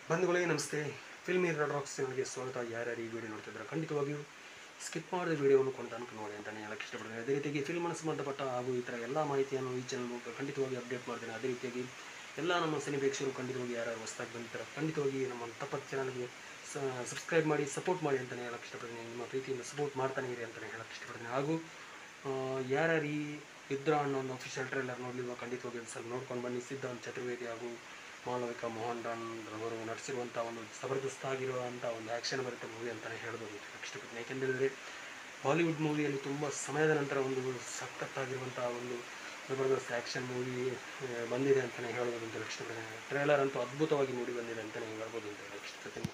ಬಂಧುಗಳಿಗೆ ನಮಸ್ತೆ. Film racks ಚಾನಲ್ಗೆ ಸ್ವಾಗತ. ಯಾರ್ಯಾರು ಈ ವಿಡಿಯೋ ನೋಡ್ತಿದ್ದಾರೆ ಖಂಡಿತವಾಗಿಯೂ ಸ್ಕಿಪ್ ಮಾಡಿದ ವಿಡಿಯೋವನ್ನು ಕೊಂಡು ತನಕ ನೋಡಿ ಅಂತಲೇ ಹೇಳಕ್ಕೆ ಇಷ್ಟಪಡ್ತೀನಿ. ಅದೇ ರೀತಿಯಾಗಿ ಫಿಲ್ಮ್ನ ಸಂಬಂಧಪಟ್ಟ ಹಾಗೂ ಈ ಥರ ಎಲ್ಲ ಮಾಹಿತಿಯನ್ನು ಈ ಚಾನಲ್ ಖಂಡಿತವಾಗಿ ಅಪ್ಡೇಟ್ ಮಾಡ್ತೇನೆ. ಅದೇ ರೀತಿಯಾಗಿ ಎಲ್ಲ ನಮ್ಮ ಸಿನಿ ಪ್ರೇಕ್ಷಕರು ಖಂಡಿತವಾಗಿ ಯಾರ್ಯಾರು ಹೊಸದಾಗಿ ಬಂದಿದ್ದಾರೆ ಖಂಡಿತವಾಗಿ ನಮ್ಮ ತಪ್ಪದ ಚಾನಲ್ಗೆ ಸಬ್ಸ್ಕ್ರೈಬ್ ಮಾಡಿ ಸಪೋರ್ಟ್ ಮಾಡಿ ಅಂತಲೇ ಹೇಳಕ್ಕೆ ಇಷ್ಟಪಡ್ತೀನಿ. ನಿಮ್ಮ ಪ್ರೀತಿಯಿಂದ ಸಪೋರ್ಟ್ ಮಾಡ್ತಾನೆ ಇರಿ ಅಂತಲೇ ಹೇಳಕ್ಕೆ ಇಷ್ಟಪಡ್ತೀನಿ. ಹಾಗೂ ಯಾರ್ಯಾರು ಈ ಯುದ್ಧ ಅನ್ನೋ ಒಂದು ಅಫಿಷಿಯಲ್ ಟ್ರೈಲರ್ ನೋಡಲಿಲ್ಲ ಖಂಡಿತವಾಗಿ ಒಂದು ಸಲ ನೋಡ್ಕೊಂಡು ಬನ್ನಿ. ಸಿದ್ಧಾಂತ್ ಚತುರ್ವೇದಿ ಹಾಗೂ ಮಾಲವಿಕಾ ಮೋಹನ್ ರಾನ್ ರವರು ನಟಿಸಿರುವಂಥ ಒಂದು ಜಬರ್ದಸ್ತ್ ಆಗಿರುವಂಥ ಒಂದು ಆ್ಯಕ್ಷನ್ ಭರಿತ ಮೂವಿ ಅಂತಲೇ ಹೇಳ್ಬೋದು ಇಷ್ಟಪಡ್ತೀನಿ. ಯಾಕೆಂದರೆ ಬಾಲಿವುಡ್ ಮೂವಿಯಲ್ಲಿ ತುಂಬ ಸಮಯದ ನಂತರ ಒಂದು ಸಖತ್ತಾಗಿರುವಂಥ ಒಂದು ಜಬರ್ದಸ್ತ್ ಆ್ಯಕ್ಷನ್ ಮೂವಿ ಬಂದಿದೆ ಅಂತಲೇ ಹೇಳ್ಬೋದು ಅಂತ ಇಷ್ಟಪಡ್ತೀನಿ. ಟ್ರೈಲರ್ ಅಂತೂ ಅದ್ಭುತವಾಗಿ ಮೂಡಿ ಬಂದಿದೆ ಅಂತಲೇ ಹೇಳ್ಬೋದು ಅಂತ ಇಷ್ಟಪಡ್ತೀನಿ.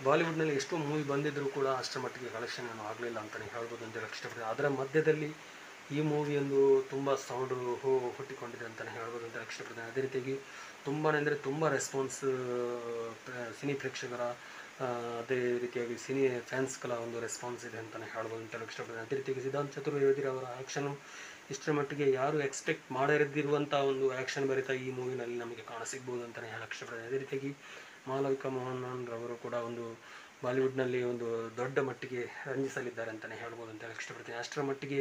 ಬಾಲಿವುಡ್ನಲ್ಲಿ ಎಷ್ಟೋ ಮೂವಿ ಬಂದಿದ್ದರೂ ಕೂಡ ಅಷ್ಟರ ಮಟ್ಟಿಗೆ ಕಲೆಕ್ಷನ್ ಏನು ಆಗಲಿಲ್ಲ ಅಂತಲೇ ಹೇಳ್ಬೋದು ಅಂತ ಇಷ್ಟಪಡ್ತೀನಿ. ಅದರ ಮಧ್ಯದಲ್ಲಿ ಈ ಮೂವಿಯೊಂದು ತುಂಬ ಸೌಂಡು ಹುಟ್ಟಿಕೊಂಡಿದೆ ಅಂತಲೇ ಹೇಳ್ಬೋದು ಅಂತ ಇಷ್ಟಪಡ್ತೀನಿ. ಅದೇ ರೀತಿಯಾಗಿ ತುಂಬಾ ಅಂದರೆ ತುಂಬ ರೆಸ್ಪಾನ್ಸ್ ಸಿನಿ ಪ್ರೇಕ್ಷಕರ ಅದೇ ರೀತಿಯಾಗಿ ಸಿನಿ ಫ್ಯಾನ್ಸ್ಗಳ ಒಂದು ರೆಸ್ಪಾನ್ಸ್ ಇದೆ ಅಂತಲೇ ಹೇಳ್ಬೋದು ಅಂತ ಇಷ್ಟಪಡ್ತೀನಿ. ಅದೇ ರೀತಿಯಾಗಿ ಸಿದ್ಧಾಂತ್ ಚತುರ್ವೇದಿ ಅವರ ಆ್ಯಕ್ಷನು ಇಷ್ಟರ ಮಟ್ಟಿಗೆ ಯಾರು ಎಕ್ಸ್ಪೆಕ್ಟ್ ಮಾಡದಿರುವಂಥ ಒಂದು ಆ್ಯಕ್ಷನ್ ಭರಿತ ಈ ಮೂವಿನಲ್ಲಿ ನಮಗೆ ಕಾಣಸಿಗ್ಬೋದು ಅಂತಲೇ ಹೇಳಕ್ಕೆ ಇಷ್ಟಪಡ್ತೀನಿ. ಅದೇ ರೀತಿಯಾಗಿ ಮಾಲವಿಕಾ ಮೋಹನ್ ರವರು ಕೂಡ ಒಂದು ಬಾಲಿವುಡ್ನಲ್ಲಿ ಒಂದು ದೊಡ್ಡ ಮಟ್ಟಿಗೆ ರಂಜಿಸಲಿದ್ದಾರೆ ಅಂತಲೇ ಹೇಳ್ಬೋದು ಅಂತ ಹೇಳಕ್ಕೆ ಇಷ್ಟಪಡ್ತೀನಿ. ಅಷ್ಟರ ಮಟ್ಟಿಗೆ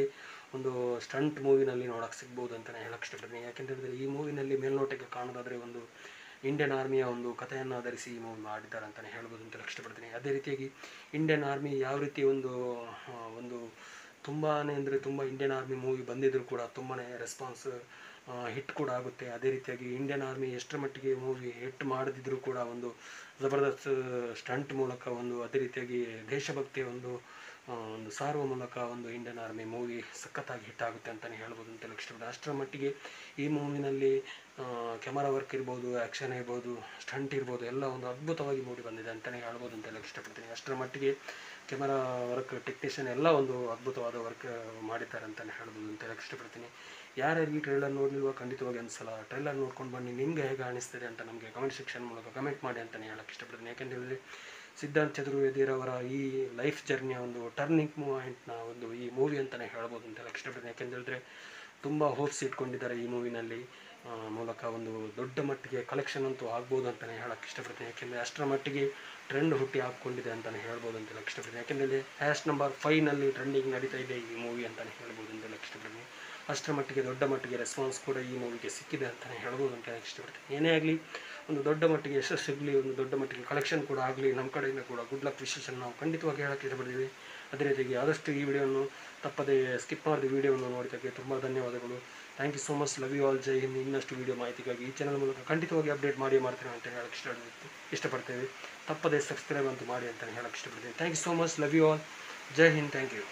ಒಂದು ಸ್ಟಂಟ್ ಮೂವಿನಲ್ಲಿ ನೋಡೋಕ್ಕೆ ಸಿಗ್ಬೋದು ಅಂತಲೇ ಹೇಳಕ್ಕೆ ಇಷ್ಟಪಡ್ತೀನಿ. ಯಾಕೆಂತೇಳಿದ್ರೆ ಈ ಮೂವಿನಲ್ಲಿ ಮೇಲ್ನೋಟಕ್ಕೆ ಕಾಣೋದಾದರೆ ಒಂದು ಇಂಡಿಯನ್ ಆರ್ಮಿಯ ಒಂದು ಕಥೆಯನ್ನು ಆಧರಿಸಿ ಈ ಮೂವಿ ಮಾಡಿದ್ದಾರೆ ಅಂತಲೇ ಹೇಳ್ಬೋದು ಅಂತ ಹೇಳಕ್ಕೆ ಇಷ್ಟಪಡ್ತೀನಿ. ಅದೇ ರೀತಿಯಾಗಿ ಇಂಡಿಯನ್ ಆರ್ಮಿ ಯಾವ ರೀತಿ ಒಂದು ತುಂಬಾ ಅಂದರೆ ತುಂಬ ಇಂಡಿಯನ್ ಆರ್ಮಿ ಮೂವಿ ಬಂದಿದ್ದರೂ ಕೂಡ ತುಂಬಾ ರೆಸ್ಪಾನ್ಸ್ ಹಿಟ್ ಕೂಡ ಆಗುತ್ತೆ. ಅದೇ ರೀತಿಯಾಗಿ ಇಂಡಿಯನ್ ಆರ್ಮಿ ಎಷ್ಟರ ಮಟ್ಟಿಗೆ ಮೂವಿ ಹಿಟ್ ಮಾಡದಿದ್ದರೂ ಕೂಡ ಒಂದು ಜಬರ್ದಸ್ತ್ ಸ್ಟಂಟ್ ಮೂಲಕ ಒಂದು ಅದೇ ರೀತಿಯಾಗಿ ದೇಶಭಕ್ತಿಯ ಒಂದು ಸಾರುವ ಮೂಲಕ ಒಂದು ಇಂಡಿಯನ್ ಆರ್ಮಿ ಮೂವಿ ಸಖತ್ತಾಗಿ ಹಿಟ್ ಆಗುತ್ತೆ ಅಂತಲೇ ಹೇಳ್ಬೋದು ಅಂತ ಇಷ್ಟಪಡ್ತೀನಿ. ಅಷ್ಟರ ಮಟ್ಟಿಗೆ ಈ ಮೂವಿನಲ್ಲಿ ಕ್ಯಾಮರಾ ವರ್ಕ್ ಇರ್ಬೋದು, ಆ್ಯಕ್ಷನ್ ಇರ್ಬೋದು, ಸ್ಟಂಟ್ ಇರ್ಬೋದು ಎಲ್ಲ ಒಂದು ಅದ್ಭುತವಾಗಿ ಮೂಡಿ ಬಂದಿದೆ ಅಂತಲೇ ಹೇಳ್ಬೋದು ಅಂತ ಇಷ್ಟಪಡ್ತೀನಿ. ಅಷ್ಟರ ಮಟ್ಟಿಗೆ ಕ್ಯಾಮರಾ ವರ್ಕ್ ಟೆಕ್ನಿಷಿಯನ್ ಎಲ್ಲ ಒಂದು ಅದ್ಭುತವಾದ ವರ್ಕ್ ಮಾಡಿದ್ದಾರೆ ಅಂತಲೇ ಹೇಳ್ಬೋದು ಅಂತ ಇಷ್ಟಪಡ್ತೀನಿ. ಯಾರ್ಯಾರು ಈ ಟ್ರೈಲರ್ ನೋಡಲಿಲ್ವೋ ಖಂಡಿತವಾಗಿ ಒಂದು ಸಲ ಟ್ರೈಲರ್ ನೋಡ್ಕೊಂಡು ಬನ್ನಿ. ನಿಮಗೆ ಹೇಗೆ ಅನಿಸ್ತದೆ ಅಂತ ನಮಗೆ ಕಮೆಂಟ್ ಸೆಕ್ಷನ್ ಮೂಲಕ ಕಮೆಂಟ್ ಮಾಡಿ ಅಂತಲೇ ಹೇಳಕ್ಕೆ ಇಷ್ಟಪಡ್ತೀನಿ. ಯಾಕೆಂದರೆ ಸಿದ್ಧಾಂತ್ ಚತುರ್ವೇದಿರವರ ಈ ಲೈಫ್ ಜರ್ನಿಯ ಒಂದು ಟರ್ನಿಂಗ್ ಪಾಯಿಂಟ್ನ ಒಂದು ಈ ಮೂವಿ ಅಂತಲೇ ಹೇಳ್ಬೋದು ಅಂತ ಹೇಳಕ್ಕೆ ಇಷ್ಟಪಡ್ತೀನಿ. ಯಾಕೆಂದರೆ ತುಂಬ ಹೋಪ್ಸ್ ಇಟ್ಕೊಂಡಿದ್ದಾರೆ ಈ ಮೂವಿನಲ್ಲಿ ಮೂಲಕ ಒಂದು ದೊಡ್ಡ ಮಟ್ಟಿಗೆ ಕಲೆಕ್ಷನ್ ಅಂತೂ ಆಗ್ಬೋದು ಅಂತಲೇ ಹೇಳಕ್ಕೆ ಇಷ್ಟಪಡ್ತೀನಿ. ಯಾಕೆಂದರೆ ಅಷ್ಟರ ಮಟ್ಟಿಗೆ ಟ್ರೆಂಡ್ ಹುಟ್ಟಿ ಹಾಕ್ಕೊಂಡಿದೆ ಅಂತಲೇ ಹೇಳ್ಬೋದು ಅಂತ ಹೇಳಕ್ಕೆ ಇಷ್ಟಪಡ್ತೀನಿ. ಯಾಕೆಂದರೆ ಹ್ಯಾಶ್ ನಂಬರ್ 5ನಲ್ಲಿ ಟ್ರೆಂಡಿಂಗ್ ನಡೀತಾ ಇದೆ ಈ ಮೂವಿ ಅಂತಲೇ ಹೇಳ್ಬೋದು ಅಂತ ಹೇಳಕ್ಕೆ ಇಷ್ಟಪಡ್ತೀನಿ. ಅಷ್ಟರ ಮಟ್ಟಿಗೆ ದೊಡ್ಡ ಮಟ್ಟಿಗೆ ರೆಸ್ಪಾನ್ಸ್ ಕೂಡ ಈ ಮೂವಿಗೆ ಸಿಕ್ಕಿದೆ ಅಂತಲೇ ಹೇಳ್ಬೋದು ಅಂತ ಹೇಳಕ್ಕೆ ಇಷ್ಟಪಡ್ತೀನಿ. ಏನೇ ಆಗಲಿ ಒಂದು ದೊಡ್ಡ ಮಟ್ಟಿಗೆ ಯಶಸ್ಸು ಸಿಗಲಿ, ಒಂದು ದೊಡ್ಡ ಮಟ್ಟಿಗೆ ಕಲೆಕ್ಷನ್ ಕೂಡ ಆಗಲಿ, ನಮ್ಮ ಕಡೆಯಿಂದ ಕೂಡ ಗುಡ್ ಲಕ್ ವಿಶೇಷನ್ ನಾವು ಖಂಡಿತವಾಗಿ ಹೇಳಕ್ಕೆ ಇಷ್ಟಪಡ್ತೀವಿ. ಅದೇ ರೀತಿಯಾಗಿ ಆದಷ್ಟು ಈ ವಿಡಿಯೋವನ್ನು ತಪ್ಪದೇ ಸ್ಕಿಪ್ ಮಾಡಿದ ವಿಡಿಯೋವನ್ನು ನೋಡಿದ್ದಕ್ಕೆ ತುಂಬ ಧನ್ಯವಾದಗಳು. Thank you so much. Love you all. Jai Hind. ಇನ್ನಷ್ಟು ವಿಡಿಯೋ ಮಾಹಿತಿಗಾಗಿ ಈ ಚಾನಲ್ ಮೂಲಕ ಖಂಡಿತವಾಗಿ ಅಪ್ಡೇಟ್ ಮಾಡ್ತೀನಿ ಅಂತ ಹೇಳಕ್ಕೆ ಇಷ್ಟಪಡ್ತೇವೆ. ತಪ್ಪದೇ ಸಬ್ಸ್ಕ್ರೈಬ್ ಅಂತೂ ಮಾಡಿ ಅಂತ ಹೇಳಕ್ಕೆ ಇಷ್ಟಪಡ್ತೀನಿ. Thank you so much. Love you all. Jai Hind. Thank you.